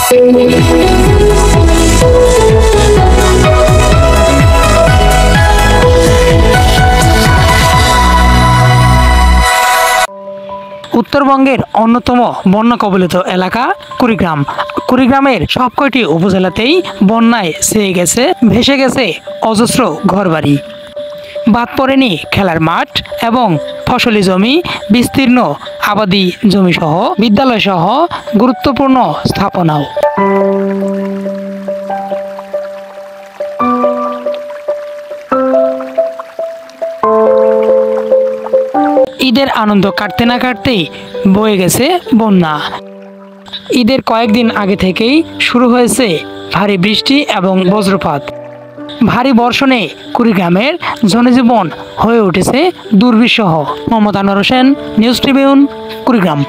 উত্তরবঙ্গের অন্যতম বন্যা কবলিত এলাকা কুড়িগ্রাম। কুড়িগ্রামের সবকয়টি উপজেলাতেই বন্যায় ছেয়ে গেছে, ভেসে গেছে অজস্র ঘরবাড়ি। বাদ পড়েনি খেলার মাঠ এবং ফসলি জমি, বিস্তীর্ণ আবাদি জমি সহ বিদ্যালয় সহ গুরুত্বপূর্ণ স্থাপনাও। ঈদের আনন্দ কাটতে না কাটতেই বয়ে গেছে বন্যা। ঈদের কয়েকদিন আগে থেকেই শুরু হয়েছে ভারী বৃষ্টি এবং বজ্রপাত। ভারী বর্ষণে কুড়িগ্রামের জনজীবন হয়ে উঠেছে দুর্বিষহ। Mohammad Anwar Hossain, news Tribune, Kurigram.